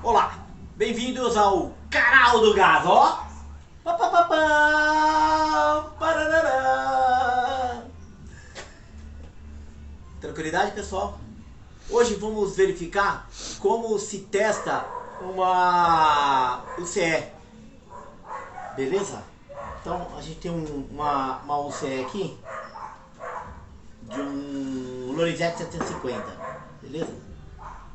Olá, bem-vindos ao canal do Gás, ó! Pá, pá, pá, pá, pararará. Tranquilidade, pessoal? Hoje vamos verificar como se testa uma UCE, beleza? Então a gente tem uma UCE aqui de um Lorenzetti 750, beleza?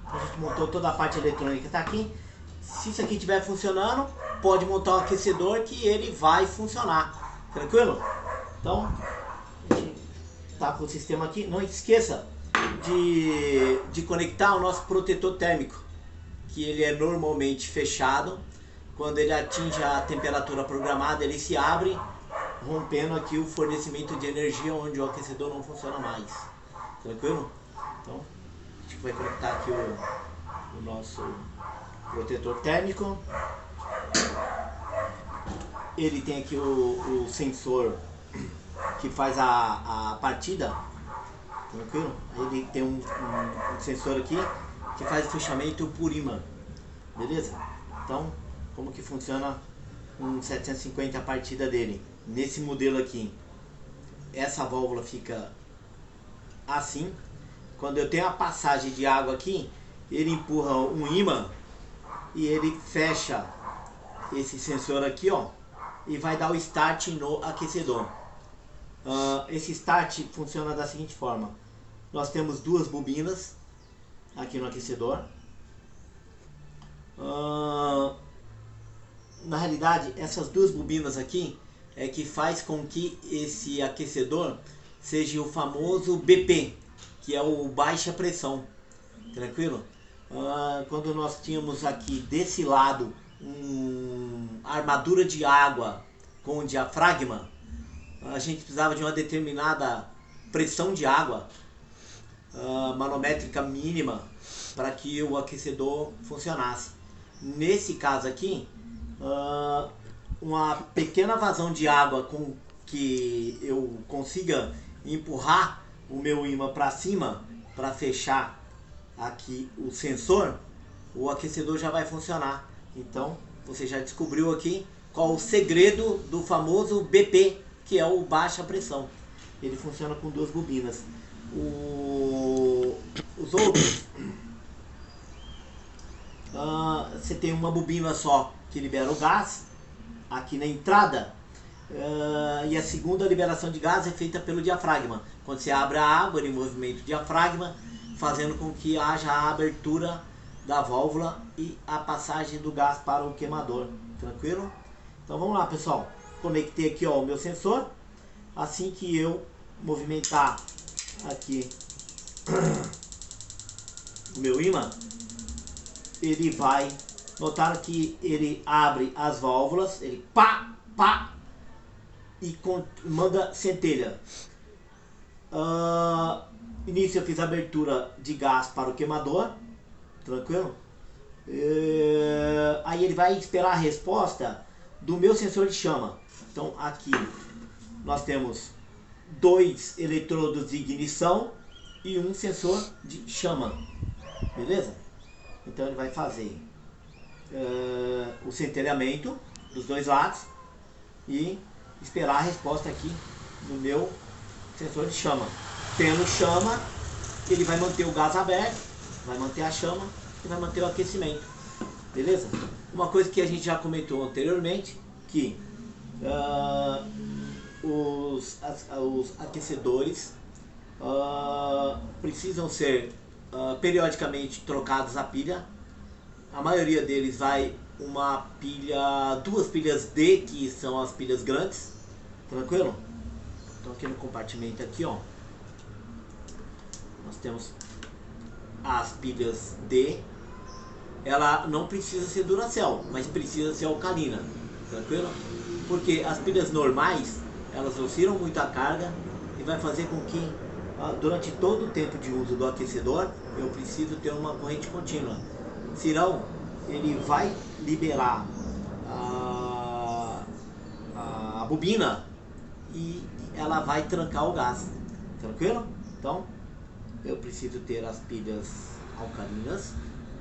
A gente montou toda a parte eletrônica que está aqui. Se isso aqui estiver funcionando, pode montar um aquecedor que ele vai funcionar. Tranquilo? Então, a gente está com o sistema aqui. Não esqueça de conectar o nosso protetor térmico, que ele é normalmente fechado. Quando ele atinge a temperatura programada, ele se abre, rompendo aqui o fornecimento de energia onde o aquecedor não funciona mais. Tranquilo? Então, a gente vai conectar aqui o nosso protetor térmico. Ele tem aqui o sensor que faz a partida, tranquilo? Ele tem um sensor aqui que faz o fechamento por ímã, beleza? Então, como que funciona um 750 a partida dele? Nesse modelo aqui, essa válvula fica assim. Quando eu tenho a passagem de água aqui, ele empurra um ímã e ele fecha esse sensor aqui, ó, e vai dar o start no aquecedor. Esse start funciona da seguinte forma: nós temos duas bobinas aqui no aquecedor. Na realidade, essas duas bobinas aqui é que faz com que esse aquecedor seja o famoso BP, que é o baixa pressão, tranquilo? Quando nós tínhamos aqui desse lado uma armadura de água com diafragma, a gente precisava de uma determinada pressão de água manométrica mínima para que o aquecedor funcionasse. Nesse caso aqui, uma pequena vazão de água com que eu consiga empurrar o meu ímã para cima para fechar aqui o sensor, o aquecedor já vai funcionar. Então você já descobriu aqui qual o segredo do famoso BP, que é o baixa pressão. Ele funciona com duas bobinas. Os outros, você tem uma bobina só que libera o gás aqui na entrada, e a segunda liberação de gás é feita pelo diafragma. Quando você abre a água, ele movimenta o diafragma, fazendo com que haja a abertura da válvula e a passagem do gás para o queimador. Tranquilo? Então vamos lá, pessoal. Conectei aqui, ó, o meu sensor. Assim que eu movimentar aqui o meu ímã, ele vai notar que ele abre as válvulas, ele pá, pá, e manda centelha. Início eu fiz a abertura de gás para o queimador, tranquilo? Aí ele vai esperar a resposta do meu sensor de chama. Então aqui nós temos dois eletrodos de ignição e um sensor de chama, beleza? Então ele vai fazer o centelhamento dos dois lados e esperar a resposta aqui no meu sensor de chama. Tendo chama, ele vai manter o gás aberto, vai manter a chama e vai manter o aquecimento, beleza? Uma coisa que a gente já comentou anteriormente, que os aquecedores precisam ser periodicamente trocados a pilha. A maioria deles vai duas pilhas D, que são as pilhas grandes, tranquilo? Então aqui no compartimento aqui, ó, nós temos as pilhas D. Ela não precisa ser Duracell, mas precisa ser alcalina, tranquilo? Porque as pilhas normais, elas oscilam muito a carga e vai fazer com que durante todo o tempo de uso do aquecedor eu preciso ter uma corrente contínua. Senão ele vai liberar a bobina e ela vai trancar o gás, tranquilo? Então eu preciso ter as pilhas alcalinas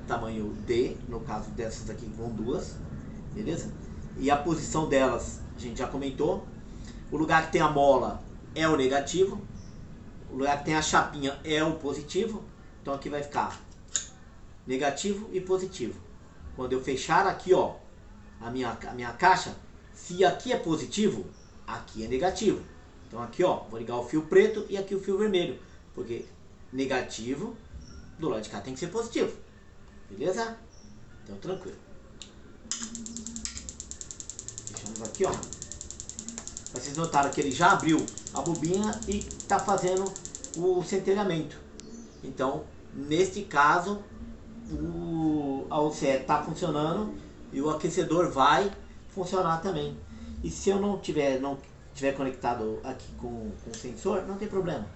tamanho D, no caso dessas aqui vão duas, beleza? E a posição delas a gente já comentou. O lugar que tem a mola é o negativo, o lugar que tem a chapinha é o positivo. Então aqui vai ficar negativo e positivo. Quando eu fechar aqui, ó, a minha caixa, se aqui é positivo, aqui é negativo. Então aqui, ó, vou ligar o fio preto e aqui o fio vermelho, porque negativo do lado de cá tem que ser positivo, beleza? Então tranquilo. Fechamos aqui, ó. Vocês notaram que ele já abriu a bobina e está fazendo o centelhamento. Então, neste caso, a OCE está funcionando e o aquecedor vai funcionar também. E se eu não tiver conectado aqui com o sensor, não tem problema.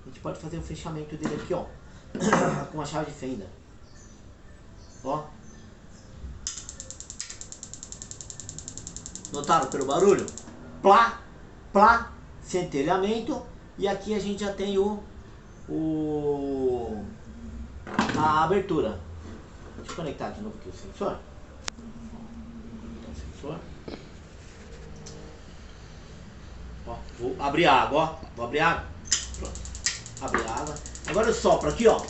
A gente pode fazer o fechamento dele aqui, ó, com a chave de fenda. Ó. Notaram pelo barulho? Plá, plá, centelhamento. E aqui a gente já tem a abertura. Deixa eu conectar de novo aqui o sensor. O sensor. Ó, vou abrir a água, ó. Vou abrir a água. Pronto. Abrir a água. Agora eu sopro aqui, ó.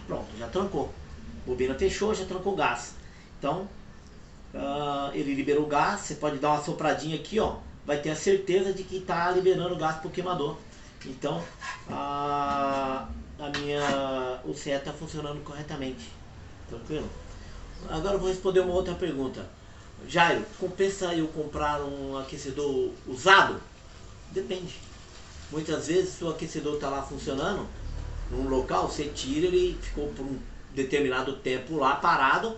Pronto, já trancou. A bobina fechou, já trancou o gás. Então, ele liberou o gás. Você pode dar uma sopradinha aqui, ó. Vai ter a certeza de que está liberando o gás pro queimador. Então, o CE está funcionando corretamente. Tranquilo? Agora eu vou responder uma outra pergunta. Jairo, compensa eu comprar um aquecedor usado? Depende. Muitas vezes o aquecedor está lá funcionando num local, você tira, ele ficou por um determinado tempo lá parado,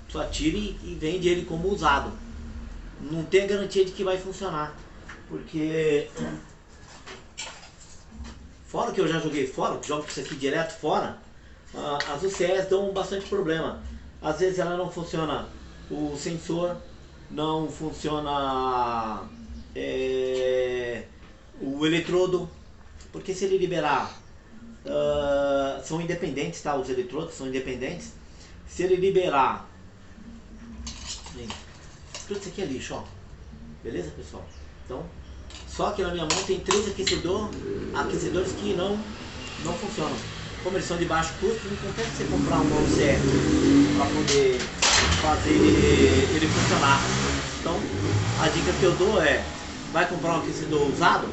só tira e vende ele como usado. Não tem a garantia de que vai funcionar, porque fora que eu já joguei fora, jogo isso aqui direto fora, as UCS dão bastante problema. Às vezes ela não funciona o sensor, não funciona o eletrodo, porque se ele liberar, são independentes, tá? Os eletrodos são independentes. Se ele liberar, tudo isso aqui é lixo, ó. Beleza, pessoal? Então, só que na minha mão tem 3 aquecedores que não funcionam. Como eles são de baixo custo, não compensa você comprar um bom certo para poder fazer ele funcionar. Então, a dica que eu dou é: vai comprar um aquecedor usado,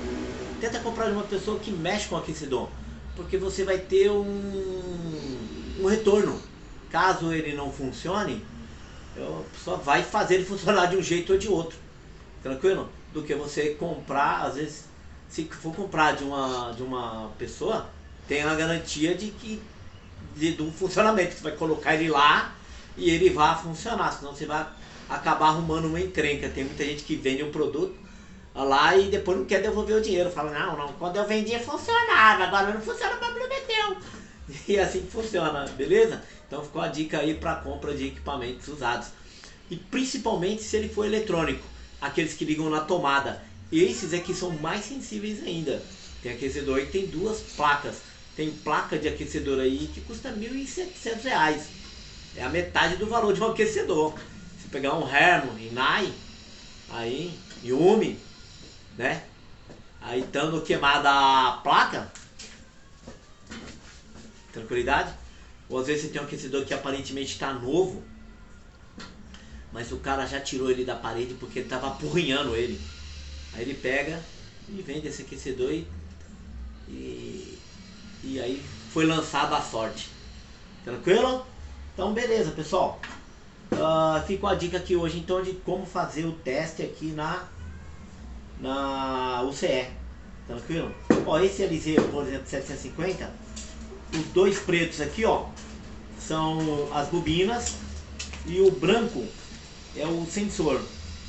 tenta comprar de uma pessoa que mexe com o aquecedor, porque você vai ter um retorno. Caso ele não funcione, só vai fazer ele funcionar de um jeito ou de outro, tranquilo? Do que você comprar. Às vezes, se for comprar de uma pessoa, tem a garantia de um funcionamento, que você vai colocar ele lá e ele vai funcionar, senão você vai acabar arrumando uma encrenca. Tem muita gente que vende um produto lá e depois não quer devolver o dinheiro, fala, não, quando eu vendia funcionava, agora não funciona, mas prometeu. E assim que funciona, beleza? Então ficou a dica aí para compra de equipamentos usados. E principalmente se ele for eletrônico, aqueles que ligam na tomada. Esses aqui são mais sensíveis ainda. Tem aquecedor aí que tem 2 placas. Tem placa de aquecedor aí que custa R$ 1.700. É a metade do valor de um aquecedor. Se pegar um Herman, Inai, aí, Yumi, né? Aí estando queimada a placa, tranquilidade. Ou às vezes você tem um aquecedor que aparentemente está novo, mas o cara já tirou ele da parede porque ele estava apurrinhando ele. Aí ele pega e vende esse aquecedor e aí foi lançado a sorte. Tranquilo? Então beleza, pessoal. Fica a dica aqui hoje então de como fazer o teste aqui na UCE. Tranquilo? Ó, esse LZ, por exemplo, 750, os 2 pretos aqui, ó, são as bobinas e o branco é o sensor,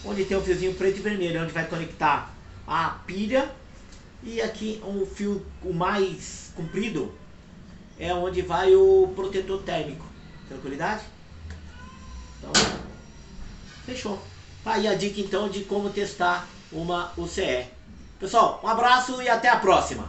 onde tem o fiozinho preto e vermelho, onde vai conectar a pilha. E aqui o fio, o mais comprido, é onde vai o protetor térmico. Tranquilidade? Então, fechou. Tá aí a dica então de como testar uma UCE. Pessoal, um abraço e até a próxima.